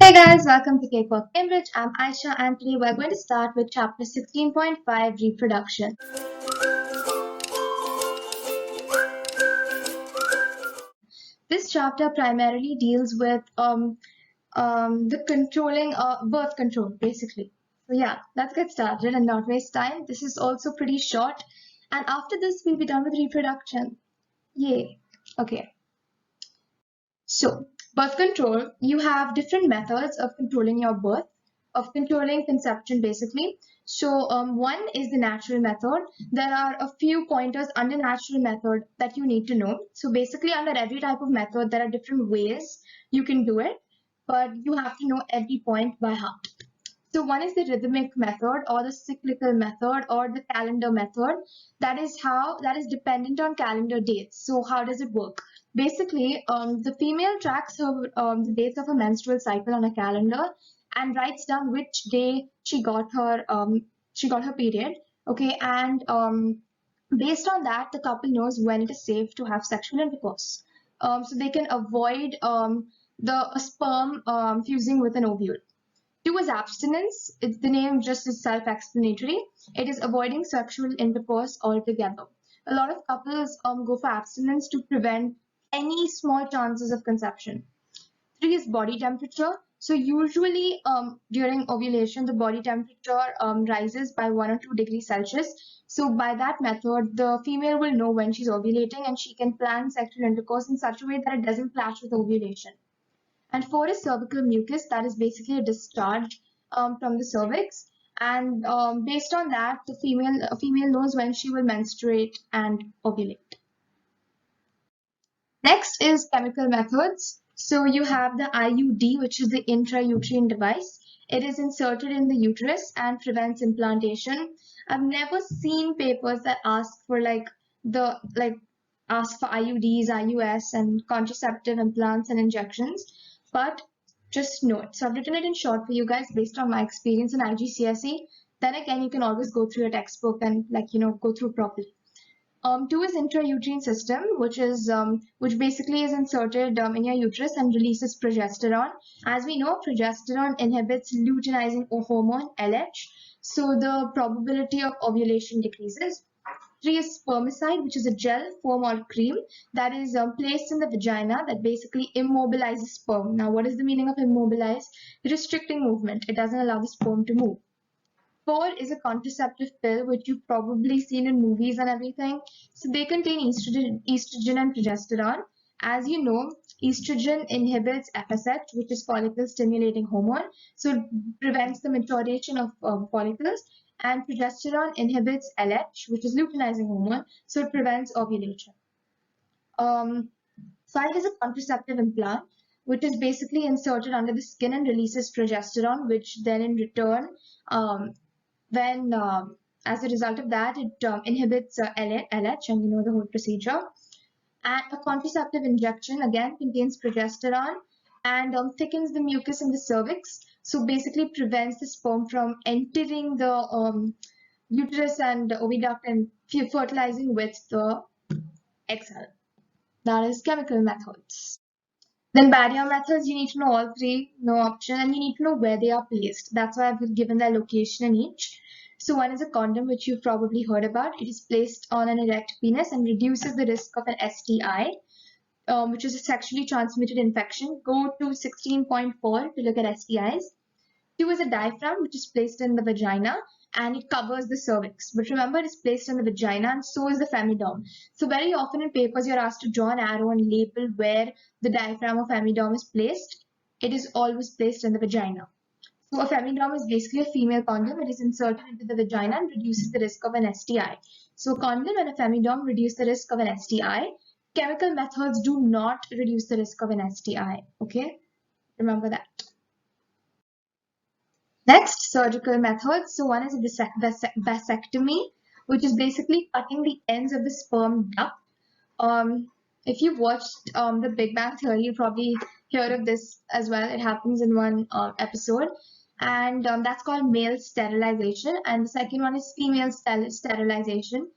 Hey guys, welcome to Cakewalk Cambridge. I'm Aisha and today we're going to start with chapter 16.5 Reproduction. This chapter primarily deals with the controlling birth control basically. So yeah, let's get started and not waste time. This is also pretty short and after this we'll be done with reproduction. Yay. Okay. So, birth control, you have different methods of controlling your birth, of controlling conception basically. So, one is the natural method. There are a few pointers under natural method that you need to know. So, basically, under every type of method, there are different ways you can do it, but you have to know every point by heart. So one is the rhythmic method or the cyclical method or the calendar method. That is dependent on calendar dates. So how does it work? Basically, the female tracks the dates of her menstrual cycle on a calendar and writes down which day she got her period. Okay, and based on that, the couple knows when it is safe to have sexual intercourse. So they can avoid the sperm fusing with an ovule. Two is abstinence. It's the name just is self-explanatory. It is avoiding sexual intercourse altogether. A lot of couples go for abstinence to prevent any small chances of conception. Three is body temperature. So usually during ovulation, the body temperature rises by 1 or 2 degrees Celsius. So by that method, the female will know when she's ovulating and she can plan sexual intercourse in such a way that it doesn't clash with ovulation. And four is cervical mucus, that is basically a discharge from the cervix. And based on that, the female knows when she will menstruate and ovulate. Next is chemical methods. So you have the IUD, which is the intrauterine device. It is inserted in the uterus and prevents implantation. I've never seen papers that ask for ask for IUDs, IUS, and contraceptive implants and injections. But just know it. So I've written it in short for you guys based on my experience in IGCSE. Then again, you can always go through a textbook and go through properly. Two is intrauterine system, which basically is inserted in your uterus and releases progesterone. As we know, progesterone inhibits luteinizing hormone LH, so the probability of ovulation decreases. Three is spermicide, which is a gel, foam, or cream that is placed in the vagina that basically immobilizes sperm. Now, what is the meaning of immobilize? Restricting movement. It doesn't allow the sperm to move. Four is a contraceptive pill, which you've probably seen in movies and everything. So they contain estrogen and progesterone. As you know, estrogen inhibits FSH, which is follicle stimulating hormone. So it prevents the maturation of follicles. And progesterone inhibits LH, which is luteinizing hormone. So it prevents ovulation. Five is a contraceptive implant, which is basically inserted under the skin and releases progesterone, which then in return when as a result of that, it inhibits LH, and you know the whole procedure. And a contraceptive injection again contains progesterone and thickens the mucus in the cervix. So basically prevents the sperm from entering the uterus and the oviduct and fertilizing with the egg cell. That is chemical methods. Then barrier methods, you need to know all three, no option, and you need to know where they are placed. That's why I've given their location in each. So one is a condom, which you've probably heard about. It is placed on an erect penis and reduces the risk of an STI, which is a sexually transmitted infection. Go to 16.4 to look at STIs. Two is a diaphragm, which is placed in the vagina and it covers the cervix. But remember, it is placed in the vagina and so is the femidome. So very often in papers, you're asked to draw an arrow and label where the diaphragm or femidome is placed. It is always placed in the vagina. So a femidome is basically a female condom. It is inserted into the vagina and reduces the risk of an STI. So a condom and a femidome reduce the risk of an STI. Chemical methods do not reduce the risk of an STI. Okay, remember that. Next, surgical methods. So one is a vasectomy, which is basically cutting the ends of the sperm duct. If you've watched The Big Bang Theory, you probably heard of this as well. It happens in one episode. And that's called male sterilization. And the second one is female sterilization.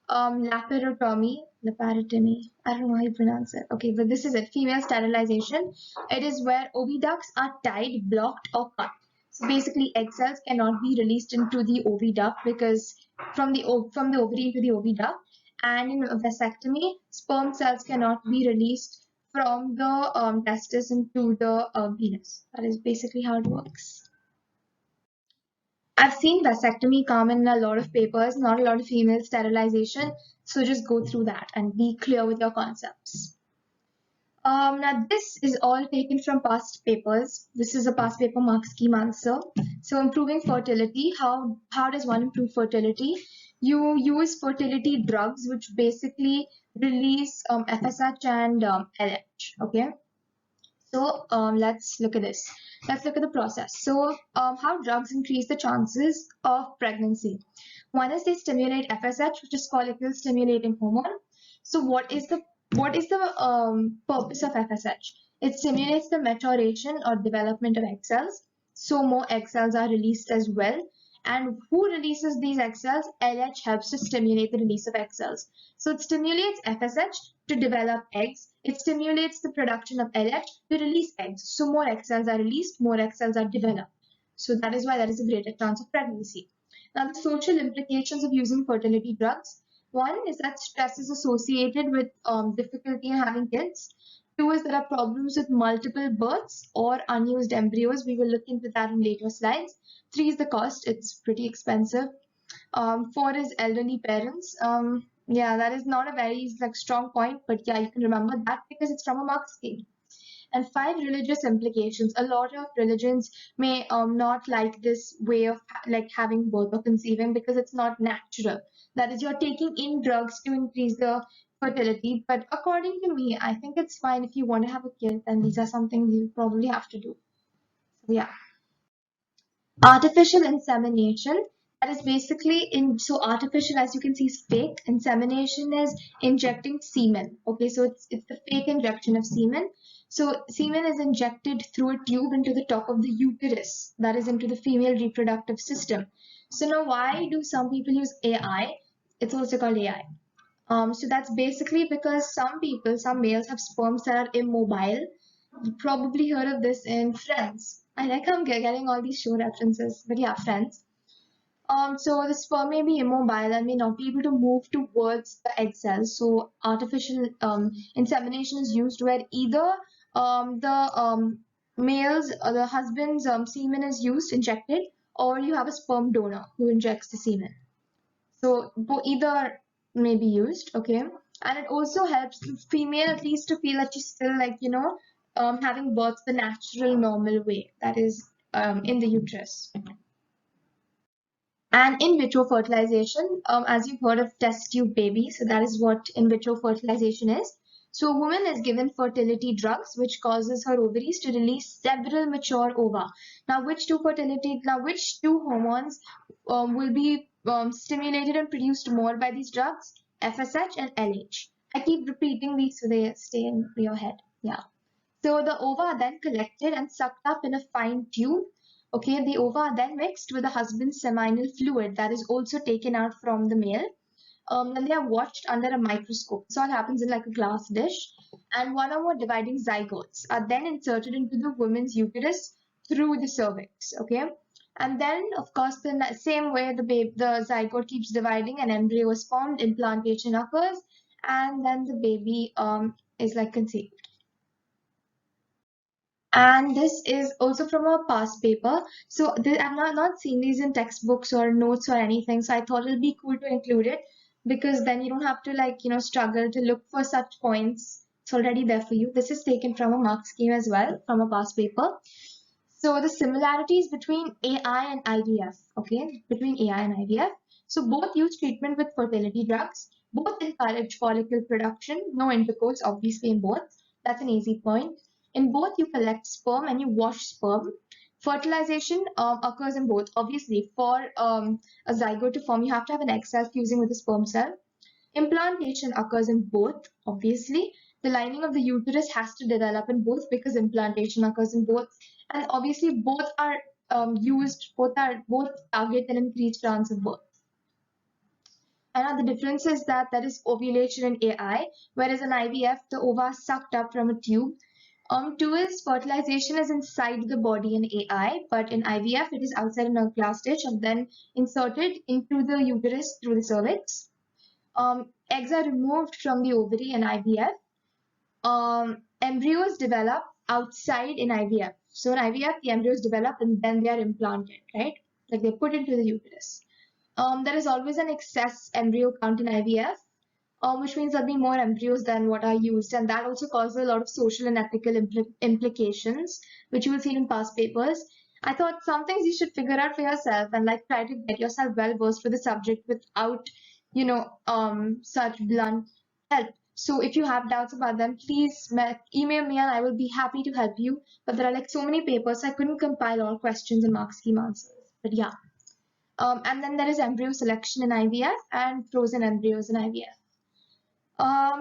laparotomy, I don't know how you pronounce it. Okay, but this is it, female sterilization. It is where oviducts are tied, blocked, or cut. So basically, egg cells cannot be released into the oviduct because from the ovary into the oviduct, and in a vasectomy, sperm cells cannot be released from the testis into the venous. That is basically how it works. I've seen vasectomy come in a lot of papers, not a lot of female sterilization. So just go through that and be clear with your concepts. Now this is all taken from past papers. This is a past paper mark scheme answer. So improving fertility, how does one improve fertility? You use fertility drugs which basically release FSH and LH. Okay. So let's look at this. Let's look at the process. So how drugs increase the chances of pregnancy. One is they stimulate FSH, which is follicle stimulating hormone. So what is the purpose of FSH? It stimulates the maturation or development of egg cells. So more egg cells are released as well. And who releases these egg cells? LH helps to stimulate the release of egg cells. So it stimulates FSH to develop eggs. It stimulates the production of LH to release eggs. So more egg cells are released, more egg cells are developed. So that is why there is a greater chance of pregnancy. Now the social implications of using fertility drugs. One is that stress is associated with difficulty in having kids. Two is there are problems with multiple births or unused embryos. We will look into that in later slides. Three is the cost. It's pretty expensive. Four is elderly parents. Yeah, that is not a very like strong point, but yeah, you can remember that because it's from a mark scale. And five, religious implications. A lot of religions may not like this way of like having birth or conceiving because it's not natural. That is, you're taking in drugs to increase the fertility. But according to me, I think it's fine if you want to have a kid, then these are something you probably have to do. So yeah. Artificial insemination, that is basically so artificial, as you can see, is fake. Insemination is injecting semen. Okay, so it's the fake injection of semen. So semen is injected through a tube into the top of the uterus, that is into the female reproductive system. So now why do some people use AI? It's also called AI. So that's basically because some males have sperms that are immobile. You probably heard of this in Friends. I like how I'm getting all these show references, but yeah, Friends. So the sperm may be immobile and may not be able to move towards the egg cells. So artificial insemination is used where either the male's or the husband's semen is used, injected, or you have a sperm donor who injects the semen. So either may be used, okay? And it also helps the female at least to feel that she's still like, having birth the natural, normal way, that is in the uterus. And in vitro fertilization, as you've heard of test tube baby, so that is what in vitro fertilization is. So a woman is given fertility drugs, which causes her ovaries to release several mature ova. Now, which two hormones will be stimulated and produced more by these drugs? FSH and LH. I keep repeating these so they stay in your head. Yeah. So the ova are then collected and sucked up in a fine tube. Okay, the ova are then mixed with the husband's seminal fluid that is also taken out from the male. Then they are watched under a microscope. So it happens in like a glass dish. And one or more dividing zygotes are then inserted into the woman's uterus through the cervix. Okay. And then, of course, the same way the zygote keeps dividing, an embryo is formed, implantation occurs, and then the baby is like conceived. And this is also from a past paper. So I've not seen these in textbooks or notes or anything. So I thought it'll be cool to include it because then you don't have to struggle to look for such points. It's already there for you. This is taken from a mark scheme as well from a past paper. So the similarities between AI and IVF, okay, between AI and IVF. So both use treatment with fertility drugs. Both encourage follicle production. No intercourse, obviously, in both. That's an easy point. In both, you collect sperm and you wash sperm. Fertilization occurs in both. Obviously, for a zygote to form, you have to have an egg cell fusing with a sperm cell. Implantation occurs in both, obviously. The lining of the uterus has to develop in both because implantation occurs in both. And obviously, both are both target an increased chance of birth. And the difference is that there is ovulation in AI, whereas in IVF, the ova is sucked up from a tube. Two is fertilization is inside the body in AI, but in IVF, it is outside a nerve glass stitch and then inserted into the uterus through the cervix. Eggs are removed from the ovary in IVF. Embryos develop outside in IVF. So in IVF, the embryos develop and then they are implanted, right? Like they're put into the uterus. There is always an excess embryo count in IVF, which means there'll be more embryos than what are used, and that also causes a lot of social and ethical implications, which you will see in past papers. I thought some things you should figure out for yourself and like try to get yourself well versed with the subject without, such blunt help. So if you have doubts about them, please email me and I will be happy to help you. But there are like so many papers, so I couldn't compile all questions and mark scheme answers. But yeah. And then there is embryo selection in IVF and frozen embryos in IVF.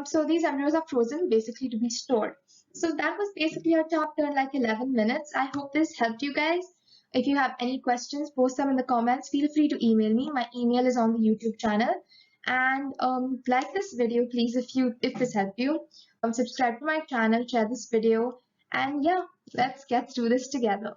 So these embryos are frozen basically to be stored. So that was basically our chapter in like 11 minutes. I hope this helped you guys. If you have any questions, post them in the comments. Feel free to email me. My email is on the YouTube channel. And like this video, please, if this helped you. Subscribe to my channel, share this video, and yeah, let's get through this together.